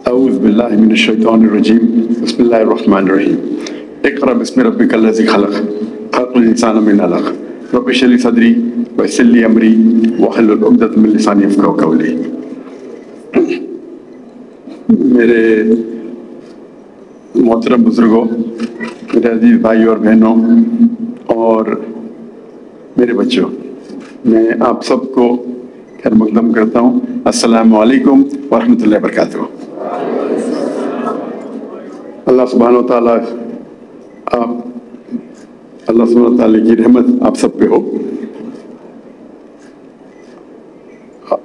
अऊज़ु बिल्लाहि मिनश शैतानिर रजीम बिस्मिल्लाहिर रहमानिर रहीम इक़रा बिस्मि रब्बिकल लज़ी खलक़ खलक़ल इंसाना मिन अलक़ रब्बि इश्रह ली सदरी वयस्सिर ली अमरी वहलुल उक़दतम मिन लिसानी यफ़क़हू क़ौली। मेरे मोहतरम बुजुर्गों, मेरे अजीज भाई और बहनों और मेरे बच्चों, मैं आप सबको खैर मक़दम करता हूँ। अस्सलामु अलैकुम वरहमतुल्लाहि वबरकातुहू। अल्लाह सुब्हानहू व तआला की रहमत आप सब पे हो।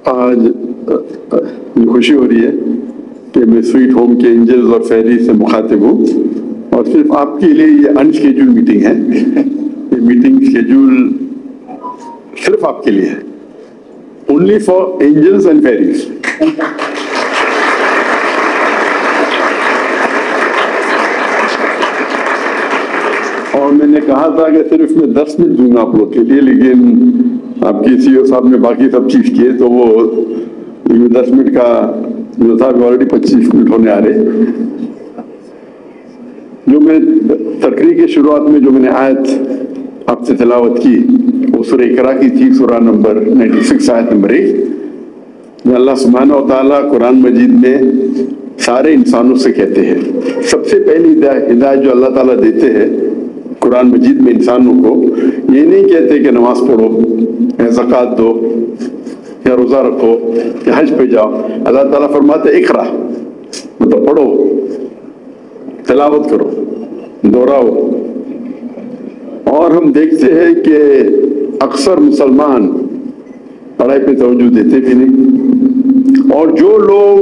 आज मुझे खुशी हो रही है कि मैं स्वीट होम के एंजल्स और फेरी से मुखातिब हूँ और सिर्फ आपके लिए ये अनशेड्यूल मीटिंग है। ये मीटिंग शेड्यूल सिर्फ आपके लिए है, only for angels and fairies. और मैंने कहा था कि सिर्फ मैं 10 मिनट दूंगा आप लोग के लिए, लेकिन आपके सीईओ साहब ने बाकी सब चीज किए तो वो 10 मिनट का जो था ऑलरेडी 25 मिनट होने आ रहे। जो मैं तकरीर की शुरुआत में जो मैंने आयत आपसे तिलावत की वो सूरह इकरा की थी, सूरह नंबर 96 आयत नंबर 1। अल्लाह सुब्हानहू व तआला कुरान मजीद में सारे इंसानों से कहते हैं, सबसे पहली हिदायत जो अल्लाह ताला देते हैं कुरान मजीद में इंसानों को, ये नहीं कहते कि नमाज पढ़ो या ज़कात दो या रोज़ा रखो या हज पे जाओ। अल्लाह ताला फरमाते इकरा, मतलब पढ़ो, तिलावत करो, दोहराओ। और हम देखते हैं कि अक्सर मुसलमान पढ़ाई पे तवज्जो देते भी नहीं, और जो लोग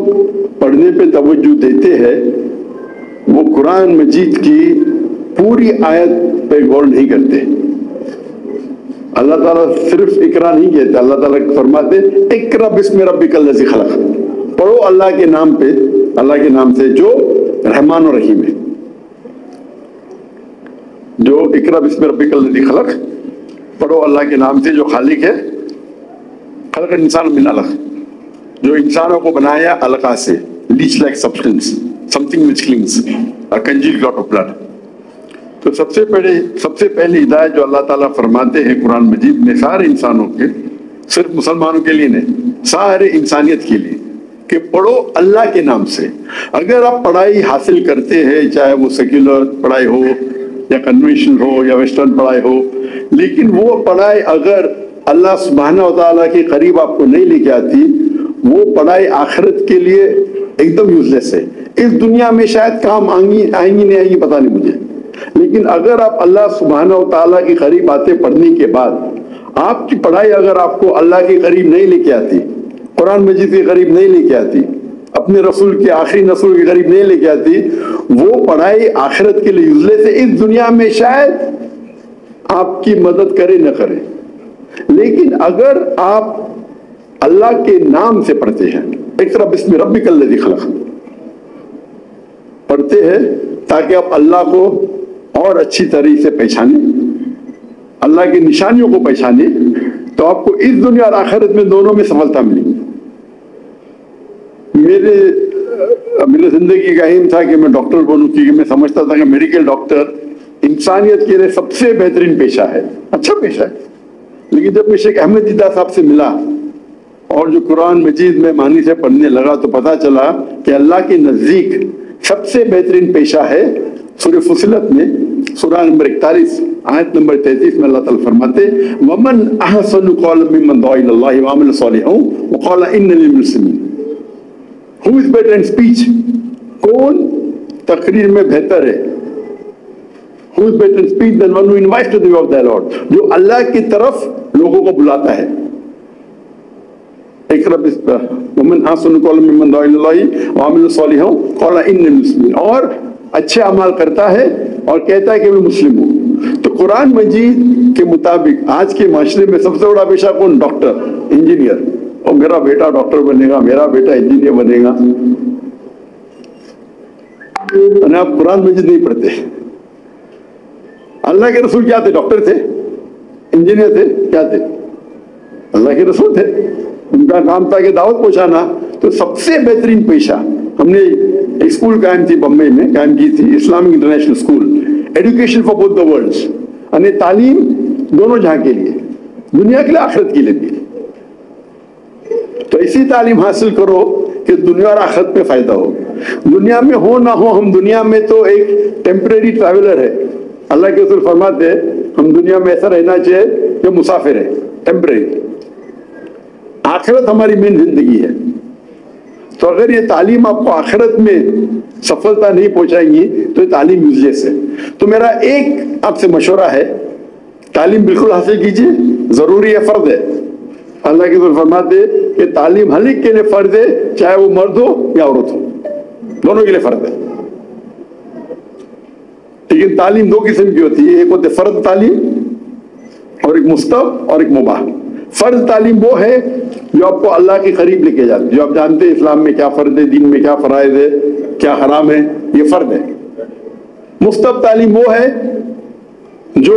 पढ़ने पे तवज्जो देते हैं वो कुरान मजीद की पूरी आयत पे गौर नहीं करते। अल्लाह ताला सिर्फ इकरा नहीं कहते, अल्लाह ताला फरमाते इकरा बिस्मि रब्बिकल लज़ी खलक़, पढ़ो अल्लाह के नाम पे, अल्लाह के नाम से जो रहमान और रहीम है। जो इकरा बिस्मि रब्बिकल लज़ी खलक़, पढ़ो अल्लाह के नाम से जो खालिक है। खलक़ल इंसान मिन अलक़, जो इंसानों को बनाया अलका से, leech like substance, something which clings, a congealed drop of blood. तो सबसे पहली हिदायत जो अल्लाह ताला फरमाते हैं कुरान मजीद में सारे इंसानों के, सिर्फ मुसलमानों के लिए नहीं, सारे इंसानियत के लिए, कि पढ़ो अल्लाह के नाम से। अगर आप पढ़ाई हासिल करते हैं, चाहे वो सेक्युलर पढ़ाई हो या कन्वेंशनल हो या वेस्टर्न पढ़ाई हो, लेकिन वो पढ़ाई अगर अल्लाह सुब्हानहू व तआला के करीब आपको नहीं लेके आती, वो पढ़ाई आखिरत के लिए एकदम यूजलेस है। इस दुनिया में शायद काम आएंगी नहीं आएंगी पता नहीं मुझे, लेकिन अगर आप अल्लाह सुब्हानहू व तआला के करीब आते पढ़ने के बाद, आपकी पढ़ाई अगर आपको अल्लाह के करीब नहीं लेके आती, कुरान मजीद के करीब नहीं लेके आती, अपने रसूल के आखिरी नस्ल के करीब नहीं लेके आती, वो पढ़ाई आखिरत के लिए यूजलेस है। इस दुनिया में शायद आपकी मदद करे न करे, लेकिन अगर आप अल्लाह के नाम से पढ़ते हैं, इक़रा बिस्मि रब्बिकल लज़ी खलक़ पढ़ते हैं, ताकि आप अल्लाह को और अच्छी तरह से पहचाने, अल्लाह की निशानियों को पहचाने, तो आपको इस दुनिया और आखिरत में दोनों में सफलता मिलेगी। मेरे जिंदगी का एम था कि मैं डॉक्टर बनूं, क्योंकि मैं समझता था कि मेडिकल डॉक्टर इंसानियत के लिए सबसे बेहतरीन पेशा है, अच्छा पेशा है। लेकिन जब मैं शेख अहमद दीदा साहब से मिला और जो कुरान मजीद में मानी से पढ़ने लगा, तो पता चला कि अल्लाह के नजदीक सबसे बेहतरीन पेशा है। सूरह फुसिलत में सूरह नंबर 41 आयत नंबर 33 में अल्लाह ताला फरमाते वमन अहसनु क़ौलन मिम्मन दुआ इलल्लाहि व अमिला सालिहन व क़ाला इन्ननी मुस्लिमीन। Who is better in speech, कौन तकरीर में बेहतर है? Who is better in speech than one who invites to the way of the lord, जो अल्लाह की तरफ लोगों को बुलाता है। और अच्छे अमाल करता है और कहता है कि मैं मुस्लिम हूँ। तो कुरान मजीद के मुताबिक आज के माशरे में सबसे बड़ा पेशा कौन? Doctor, engineer. और मेरा बेटा डॉक्टर बनेगा, मेरा बेटा इंजीनियर बनेगा। और आप कुरान मजीद नहीं पढ़ते। अल्लाह के रसूल क्या थे? डॉक्टर थे, इंजीनियर थे, क्या थे? अल्लाह के रसूल थे। उनका काम था कि दावत पहुंचाना। तो सबसे बेहतरीन पेशा, हमने ایک اسکول قائم تھی بمبئی میں، قائم کی تھی Islamic international school, education for both the worlds, یعنی تعلیم دونوں جہاں کے لیے، دنیا کے لیے آخرت کے لیے بھی. تو ایسی تعلیم حاصل کرو کہ دنیا اور آخرت میں فائدہ ہو. دنیا میں ہو نہ ہو، ہم دنیا میں تو ایک ٹیمپریری ٹریولر ہے. اللہ کے رسول فرماتے ہیں ہم دنیا میں ایسا رہنا چاہیے کہ مسافر ہے، ٹیمپریری. آخرت ہماری مین زندگی ہے. تو اگر یہ تعلیم آپ کو آخرت میں سفلتا نہیں پہنچائیں گی تو یہ تعلیم یوز لیس ہے. تو میرا ایک آپ سے مشورہ ہے، تعلیم بالکل حاصل کیجیے، ضروری ہے، فرض ہے. اللہ کے رسول فرماتے کہ تعلیم ہر ایک کے لیے فرض ہے، چاہے وہ مرد ہو یا عورت ہو، دونوں کے لیے فرض ہے. لیکن تعلیم دو قسم کی ہوتی ہے، ایک ہوتی ہے فرض تعلیم اور ایک مستحب اور ایک مباح. فرض تعلیم وہ ہے جو آپ کو اللہ کے قریب لے کے جاتی ہے، جو آپ جانتے ہیں اسلام میں کیا فرض ہے، دین میں کیا فرائض ہے، کیا حرام ہے، یہ فرض ہے. مستحب تعلیم وہ ہے جو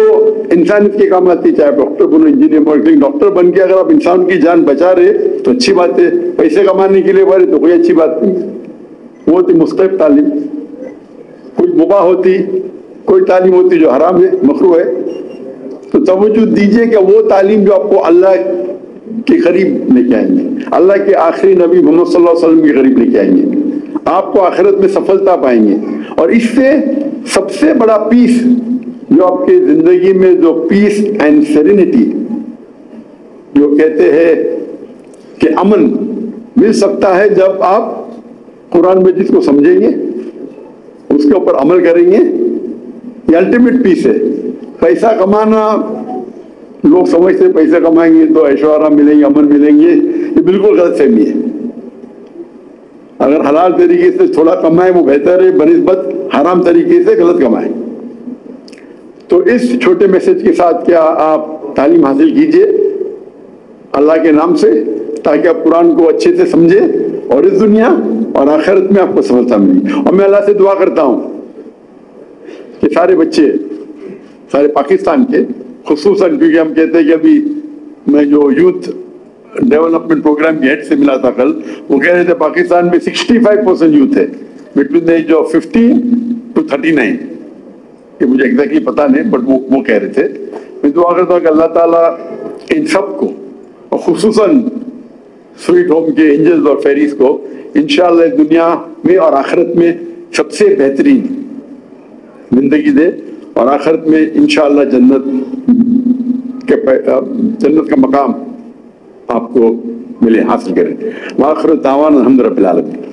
انسانیت کے کام آتی ہے، چاہے ڈاکٹر بنو، انجینئر بنو. لیکن ڈاکٹر بن کے اگر آپ انسان کی جان بچا رہے تو اچھی بات ہے، پیسے کمانے کے لیے بڑھے تو کوئی اچھی بات نہیں. وہ ہوتی مستحب تعلیم. کوئی مباح ہوتی، کوئی تعلیم ہوتی جو حرام ہے، مکروہ ہے. تو توجہ دیجئے کہ وہ تعلیم جو آپ کو اللہ کے قریب لے کے آئیں گے، اللہ کے آخری نبی محمد صلی اللہ علیہ وسلم کے قریب لے کے آئیں گے، آپ کو آخرت میں سفلتا پائیں گے. اور اس سے سب سے بڑا پیس جو آپ کی زندگی میں، جو پیس اینڈ سیرینٹی جو کہتے ہیں کہ امن مل سکتا ہے جب آپ قرآن مجید کو سمجھیں گے، اس کے اوپر عمل کریں گے. یہ الٹیمیٹ پیس ہے. پیسہ کمانا، لوگ سمجھتے پیسہ کمائیں گے تو ایشورہ ملیں گے، امن ملیں گے، یہ بالکل غلط فہمی ہے. اگر حلال طریقے سے تھوڑا کمائیں وہ بہتر ہے بنسبت حرام طریقے سے غلط کمائیں. تو اس چھوٹے میسج کے ساتھ کیا آپ تعلیم حاصل کیجئے اللہ کے نام سے، تاکہ آپ قرآن کو اچھے سے سمجھیں اور اس دنیا اور آخرت میں آپ کو سفلتا ملی. اور میں اللہ سے دعا کرتا ہوں کہ سارے بچے، سارے پاکستان کے، خصوصاً کیونکہ ہم کہتے ہیں کہ ابھی میں جو یوتھ ڈیولپمنٹ پروگرام کے ہیڈ سے ملا تھا کل، وہ کہہ رہے تھے پاکستان میں 65% یوتھ ہے بٹوین ایج آف 15 to 39. کہ مجھے ایگزیکٹلی پتہ نہیں، بٹ وہ کہہ رہے تھے. میں دعا کرتا ہوں کہ اللہ تعالیٰ ان سب کو، اور خصوصاً سویٹ ہوم کے اینجلز اور فیریز کو، انشاءاللہ دنیا میں اور آخرت میں سب سے بہترین زندگی دے، اور آخرت میں انشاءاللہ جنت کا مقام آپ کو ملے، حاصل کریں. وآخر دعوانا الحمد رب العالمین.